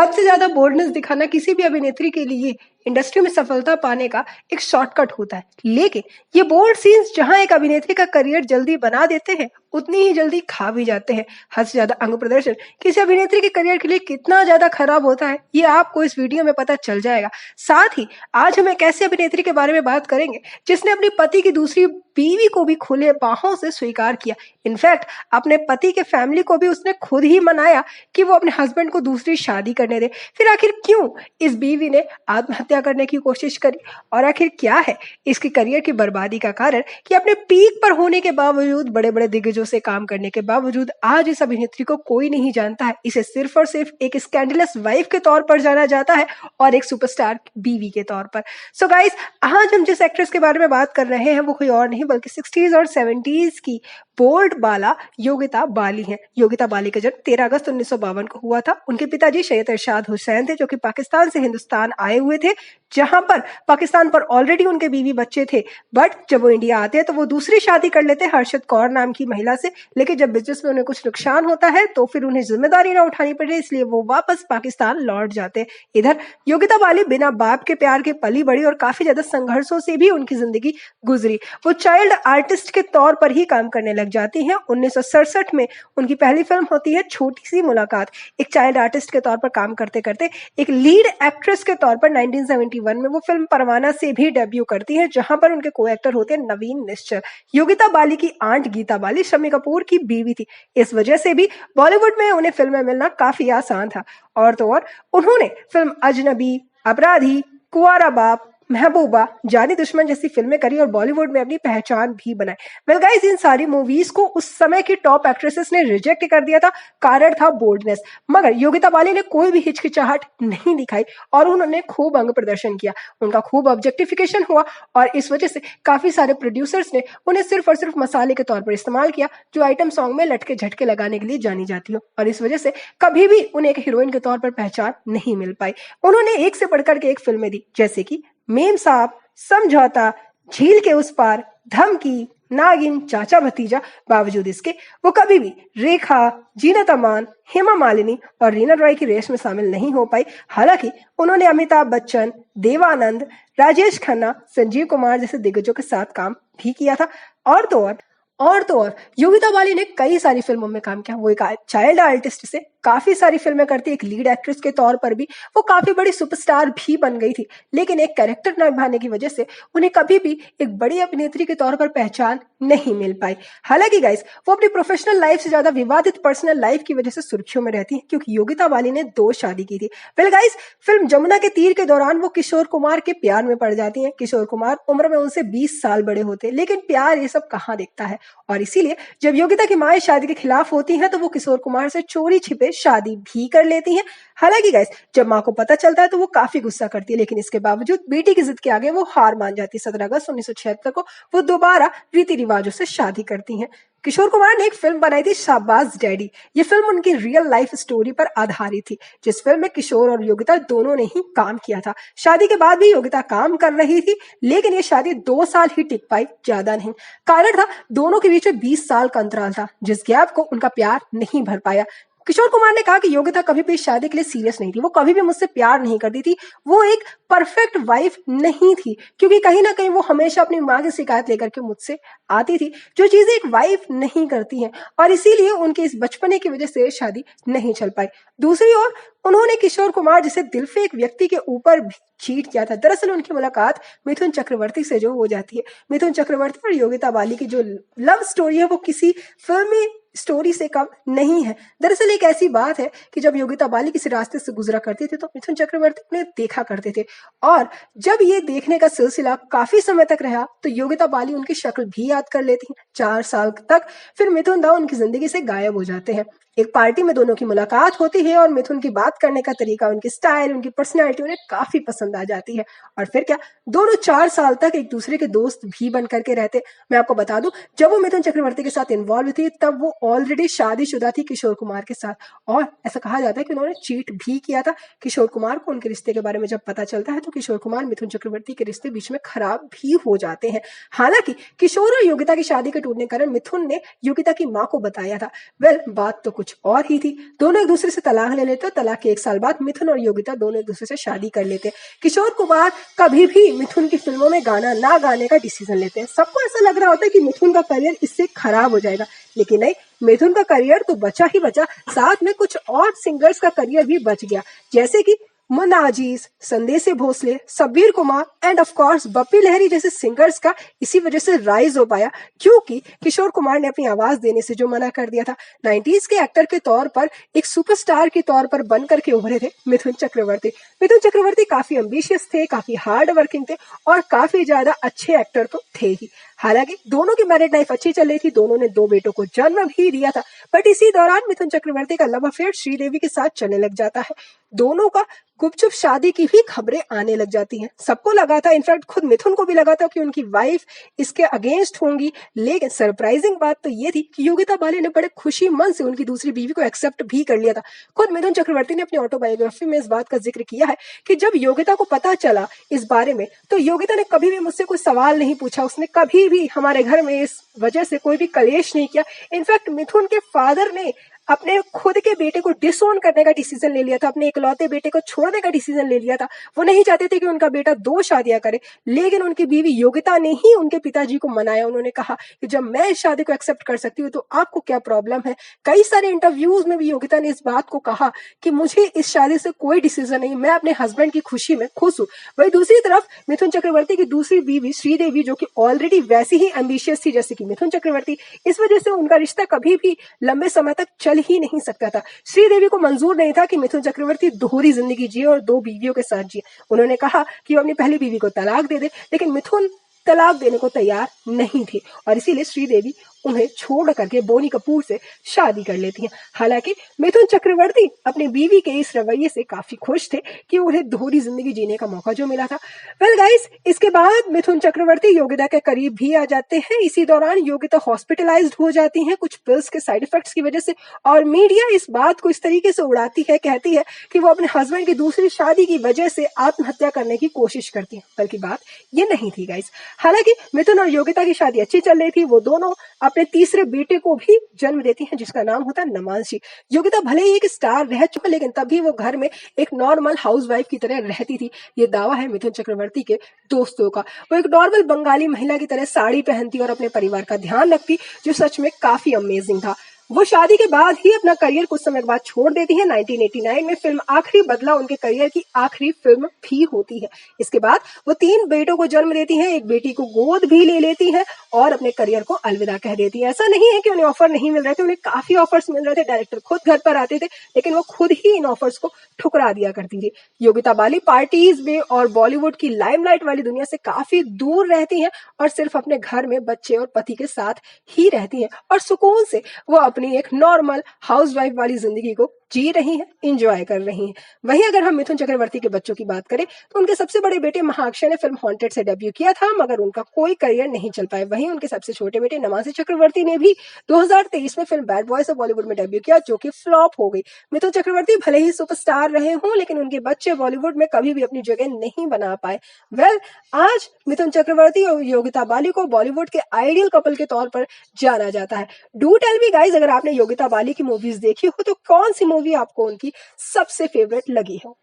सबसे ज्यादा बोल्डनेस दिखाना किसी भी अभिनेत्री के लिए इंडस्ट्री में सफलता पाने का एक शॉर्टकट होता है, लेकिन ये बोल्ड सीन्स जहां एक अभिनेत्री का करियर जल्दी बना देते हैं, उतनी ही जल्दी खा भी जाते हैं। हद से ज्यादा अंग प्रदर्शन किसी अभिनेत्री के करियर के लिए कितना ज्यादा खराब होता है, ये आपको इस वीडियो में पता चल जाएगा। साथ ही आज हम एक ऐसी अभिनेत्री के बारे में बात करेंगे जिसने अपने पति की दूसरी बीवी को भी खुले बाहों से स्वीकार किया। इनफैक्ट अपने पति के फैमिली को भी उसने खुद ही मनाया कि वो अपने हस्बैंड को दूसरी शादी करने दे। फिर आखिर क्यों इस बीवी ने आत्महत्या करने की कोशिश करी, और आखिर क्या है इसके करियर की बर्बादी का कारण कि अपने पीक पर होने के बावजूद, बड़े बड़े दिग्गजों से काम करने के बावजूद आज इस अभिनेत्री को कोई नहीं जानता है। इसे सिर्फ और सिर्फ एक स्कैंडलस वाइफ के तौर पर जाना जाता है और एक सुपरस्टार बीवी के तौर पर। सो गाइस, आज हम जिस एक्ट्रेस के बारे में बात कर रहे हैं वो कोई और नहीं बल्कि 60s और 70s की बोल्ड बाला योगिता बाली हैं। योगिता बाली का जन्म 13 अगस्त 1952 को हुआ था। उनके पिताजी सैयद इरशाद हुसैन थे, जो कि पाकिस्तान से हिंदुस्तान आए हुए थे, जहां पर पाकिस्तान पर ऑलरेडी उनके बीवी बच्चे थे। बट जब वो इंडिया आते हैं तो वो दूसरी शादी कर लेते हैं हर्षद कौर नाम की महिला से। लेकिन जब बिजनेस में उन्हें कुछ नुकसान होता है तो फिर उन्हें जिम्मेदारी ना उठानी पड़े, इसलिए वो वापस पाकिस्तान लौट जाते हैं। इधर योगिता बाली बिना बाप के प्यार के पली बड़ी और काफी ज्यादा संघर्षों से भी उनकी जिंदगी गुजरी। वो चाइल्ड आर्टिस्ट के तौर पर ही काम करने लग जाती हैं। 1967 में उनकी पहली फिल्म होती है छोटी सी मुलाकात। एक चाइल्ड आर्टिस्ट के तौर पर काम करते करते एक लीड एक्ट्रेस के तौर पर 1971 में वो फिल्म परवाना से भी डेब्यू करती है, जहां पर उनके को एक्टर होते हैं नवीन निश्चल। योगिता बाली की आंट गीता बाली शम्मी कपूर की बीवी थी। इस वजह से भी बॉलीवुड में उन्हें फिल्में मिलना काफी आसान था। और तो और उन्होंने फिल्म अजनबी, अपराधी, कुंवारा बाप, महबूबा, जानी दुश्मन जैसी फिल्में करी और बॉलीवुड में अपनी पहचान भी बनाई। वेल गाइस, इन सारी मूवीज को उस समय की टॉप एक्ट्रेसेस ने रिजेक्ट कर दिया था। कारण था बोल्डनेस। मगर योगिता बाली ने कोई भी हिचकिचाहट नहीं दिखाई और उन्होंने खूब अंग प्रदर्शन किया। उनका खूब ऑब्जेक्टिफिकेशन हुआ और इस वजह से काफी सारे प्रोड्यूसर्स ने उन्हें सिर्फ और सिर्फ मसाले के तौर पर इस्तेमाल किया, जो आइटम सॉन्ग में लटके झटके लगाने के लिए जानी जाती हो। और इस वजह से कभी भी उन्हें एक हीरोइन के तौर पर पहचान नहीं मिल पाई। उन्होंने एक से बढ़कर के एक फिल्में दी, जैसे कि मेम साहब, समझौता, झील के उस पार, धमकी, नागिन, चाचा भतीजा। बावजूद इसके वो कभी भी रेखा, जीनत अमान, हेमा मालिनी और रीना रॉय की रेस में शामिल नहीं हो पाई। हालांकि उन्होंने अमिताभ बच्चन, देवानंद, राजेश खन्ना, संजीव कुमार जैसे दिग्गजों के साथ काम भी किया था। और तो और योगिता बाली ने कई सारी फिल्मों में काम किया। वो एक चाइल्ड आर्टिस्ट से काफी सारी फिल्में करती, एक लीड एक्ट्रेस के तौर पर भी वो काफी बड़ी सुपरस्टार भी बन गई थी। लेकिन एक कैरेक्टर न निभाने की वजह से उन्हें कभी भी एक बड़ी अभिनेत्री के तौर पर पहचान नहीं मिल पाई। हालांकि गाइस, वो अपनी प्रोफेशनल लाइफ से ज्यादा विवादित पर्सनल लाइफ की वजह से सुर्खियों में रहती है, क्योंकि योगिता बाली ने 2 शादी की थी। वेल गाइस, फिल्म जमुना के तीर के दौरान वो किशोर कुमार के प्यार में पड़ जाती है। किशोर कुमार उम्र में उनसे 20 साल बड़े होते हैं, लेकिन प्यार ये सब कहाँ देखता है। और इसीलिए जब योगिता की माँ शादी के खिलाफ होती हैं तो वो किशोर कुमार से चोरी छिपे शादी भी कर लेती हैं। हालांकि गाइस, जब माँ को पता चलता है तो वो काफी गुस्सा करती है, लेकिन इसके बावजूद बेटी की जिद के आगे वो हार मान जाती है। 17 अगस्त 1976 को वो दोबारा रीति रिवाजों से शादी करती हैं। किशोर कुमार ने एक फिल्म बनाई थी शाबाश डैडी। ये फिल्म उनकी रियल लाइफ स्टोरी पर आधारित थी, जिस फिल्म में किशोर और योगिता दोनों ने ही काम किया था। शादी के बाद भी योगिता काम कर रही थी, लेकिन ये शादी 2 साल ही टिक पाई, ज्यादा नहीं। कारण था दोनों के बीच में 20 साल का अंतराल था, जिस गैप को उनका प्यार नहीं भर पाया। किशोर कुमार ने कहा कि योगिता कभी भी शादी के लिए सीरियस नहीं थी, वो कभी भी मुझसे प्यार नहीं करती थी, वो एक परफेक्ट वाइफ नहीं थी, क्योंकि कहीं ना कहीं वो हमेशा अपनी माँ की शिकायत लेकर के मुझसे आती थी, जो चीजें एक वाइफ नहीं करती हैं, और इसीलिए उनके इस बचपने की वजह से शादी नहीं चल पाई। दूसरी ओर उन्होंने किशोर कुमार जैसे दिल पे एक व्यक्ति के ऊपर भी चीट किया था। दरअसल उनकी मुलाकात मिथुन चक्रवर्ती से जो हो जाती है। मिथुन चक्रवर्ती और योगिता बाली की जो लव स्टोरी है वो किसी फिल्मी स्टोरी से कम नहीं है। दरअसल एक ऐसी बात है कि जब योगिता बाली किसी रास्ते से गुजरा करती थी तो मिथुन चक्रवर्ती उन्हें देखा करते थे, और जब ये देखने का सिलसिला काफी समय तक रहा तो योगिता बाली उनकी शक्ल भी याद कर लेती हैं 4 साल तक। फिर मिथुन दा उनकी जिंदगी से गायब हो जाते हैं। एक पार्टी में दोनों की मुलाकात होती है और मिथुन की बात करने का तरीका, उनकी स्टाइल, उनकी पर्सनैलिटी उन्हें काफी पसंद आ जाती है। और फिर क्या, दोनों 4 साल तक एक दूसरे के दोस्त भी बन करके रहते। मैं आपको बता दूं, जब वो मिथुन चक्रवर्ती के साथ इन्वॉल्व थी तब वो ऑलरेडी शादीशुदा थी किशोर कुमार के साथ, और ऐसा कहा जाता है कि उन्होंने चीट भी किया था। किशोर कुमार को उनके रिश्ते के बारे में जब पता चलता है तो किशोर कुमार मिथुन चक्रवर्ती के रिश्ते बीच में खराब भी हो जाते हैं। हालांकि किशोर और योगिता की शादी के टूटने के कारण मिथुन ने योगिता की माँ को बताया था। वेल, बात तो कुछ और ही थी। दोनों एक दूसरे से तलाक ले लेते, तलाक के 1 साल बाद मिथुन और योगिता दोनों एक दूसरे से शादी कर लेते। किशोर कुमार कभी भी मिथुन की फिल्मों में गाना ना गाने का डिसीजन लेते हैं। सबको ऐसा लग रहा होता है कि मिथुन का करियर इससे खराब हो जाएगा, लेकिन नहीं, मिथुन का करियर तो बचा ही बचा, साथ में कुछ और सिंगर्स का करियर भी बच गया, जैसे कि Munna Aziz, Sandesh Bhosle, Shabbir Kumar and of course Bappi Lahiri जैसे सिंगर्स का इसी वजह से राइज हो पाया, क्योंकि किशोर कुमार ने अपनी आवाज देने से जो मना कर दिया था। 90s के एक्टर के तौर पर एक सुपरस्टार के तौर पर बन करके उभरे थे मिथुन चक्रवर्ती। मिथुन चक्रवर्ती काफी एम्बिशियस थे, काफी हार्ड वर्किंग थे और काफी ज्यादा अच्छे एक्टर तो थे ही। हालांकि दोनों की मैरिड लाइफ अच्छी चल रही थी, दोनों ने 2 बेटों को जन्म भी दिया था, बट इसी दौरान मिथुन चक्रवर्ती का लव अफेयर श्रीदेवी के साथ चलने लग जाता है। दोनों का गुपचुप शादी की भी खबरें आने लग जाती हैं। सबको लगा था, इनफैक्ट खुद मिथुन को भी लगा था कि उनकी वाइफ इसके अगेंस्ट होंगी, लेकिन सरप्राइजिंग बात तो ये थी कि योगिता बाली ने बड़े खुशी मन से उनकी दूसरी बीवी को एक्सेप्ट भी कर लिया था। खुद मिथुन चक्रवर्ती ने अपनी ऑटोबायोग्राफी में इस बात का जिक्र किया है कि जब योगिता को पता चला इस बारे में, तो योगिता ने कभी भी मुझसे कोई सवाल नहीं पूछा, उसने कभी भी हमारे घर में इस वजह से कोई भी कलेश नहीं किया। इनफैक्ट मिथुन के फादर ने अपने खुद के बेटे को डिसोन करने का डिसीजन ले लिया था, अपने इकलौते बेटे को छोड़ने का डिसीजन ले लिया था। वो नहीं चाहते थे कि उनका बेटा 2 शादियां करे, लेकिन उनकी बीवी योगिता ने ही उनके पिताजी को मनाया। उन्होंने कहा कि जब मैं इस शादी को एक्सेप्ट कर सकती हूँ तो आपको क्या प्रॉब्लम है। कई सारे इंटरव्यूज में भी योगिता ने इस बात को कहा कि मुझे इस शादी से कोई डिसीजन नहीं, मैं अपने हस्बैंड की खुशी में खुश हूँ। वही दूसरी तरफ मिथुन चक्रवर्ती की दूसरी बीवी श्रीदेवी, जो कि ऑलरेडी वैसी ही एम्बिशियस थी जैसे कि मिथुन चक्रवर्ती, इस वजह से उनका रिश्ता कभी भी लंबे समय तक चल ही नहीं सकता था। श्रीदेवी को मंजूर नहीं था कि मिथुन चक्रवर्ती दोहरी जिंदगी जिए और 2 बीवियों के साथ जिए। उन्होंने कहा कि वो अपनी पहली बीवी को तलाक दे दे, लेकिन मिथुन तलाक देने को तैयार नहीं थे और इसीलिए श्रीदेवी उन्हें छोड़ करके बोनी कपूर से शादी कर लेती हैं। हालांकि मिथुन चक्रवर्ती अपनी बीवी के इस रवैये से काफी खुश थे कि उन्हें दोहरी जिंदगी जीने का मौका जो मिला था। वेल गाइस, इसके बाद मिथुन चक्रवर्ती योगिता के करीब भी आ जाते हैं। इसी दौरान योगिता हॉस्पिटलाइज्ड हो जाती हैं कुछ पिल्स के साइड इफेक्ट्स की वजह से, और मीडिया इस बात को इस तरीके से उड़ाती है, कहती है कि वो अपने हस्बैंड की दूसरी शादी की वजह से आत्महत्या करने की कोशिश करती है, बल्कि बात ये नहीं थी गाइस। हालांकि मिथुन और योगिता की शादी अच्छी चल रही थी, वो दोनों अपने तीसरे बेटे को भी जन्म देती हैं जिसका नाम होता है नमांशी। योगिता भले ही एक स्टार रह चुका, लेकिन तब भी वो घर में एक नॉर्मल हाउसवाइफ की तरह रहती थी। ये दावा है मिथुन चक्रवर्ती के दोस्तों का। वो एक नॉर्मल बंगाली महिला की तरह साड़ी पहनती और अपने परिवार का ध्यान रखती, जो सच में काफी अमेजिंग था। वो शादी के बाद ही अपना करियर कुछ समय बाद छोड़ देती हैं। 1989 में फिल्म आखिरी बदला उनके करियर की आखिरी फिल्म भी होती है। इसके बाद वो 3 बेटों को जन्म देती हैं, एक बेटी को गोद भी ले लेती हैं और अपने करियर को अलविदा कह देती हैं। ऐसा नहीं है कि उन्हें ऑफर नहीं मिल रहे थे, उन्हें काफी ऑफर्स मिल रहे थे, डायरेक्टर खुद घर पर आते थे, लेकिन वो खुद ही इन ऑफर्स को ठुकरा दिया करती थी। योगिता बाली पार्टीज में और बॉलीवुड की लाइमलाइट वाली दुनिया से काफी दूर रहती हैं और सिर्फ अपने घर में बच्चे और पति के साथ ही रहती हैं और सुकून से वो अपनी एक नॉर्मल हाउसवाइफ वाली जिंदगी को जी रही हैं, एंजॉय कर रही हैं। वहीं अगर हम मिथुन चक्रवर्ती के बच्चों की बात करें तो उनके सबसे बड़े बेटे महाअक्षय ने फिल्म हॉन्टेड से डेब्यू किया था, मगर उनका कोई करियर नहीं चल पाया। वहीं उनके सबसे छोटे बेटे नमांशी चक्रवर्ती ने भी 2023 में film bad boys of Bollywood में डेब्यू किया, जो कि फ्लॉप हो गई। मिथुन चक्रवर्ती भले ही सुपरस्टार रहे हों, लेकिन उनके बच्चे बॉलीवुड में कभी भी अपनी जगह नहीं बना पाए। वेल, आज मिथुन चक्रवर्ती और योगिता बाली को बॉलीवुड के आइडियल कपल के तौर पर जाना जाता है। डू टेल मी गाइज, अगर आपने योगिता बाली की मूवीज देखी हो तो कौन सी मूवी आपको उनकी सबसे फेवरेट लगी हो।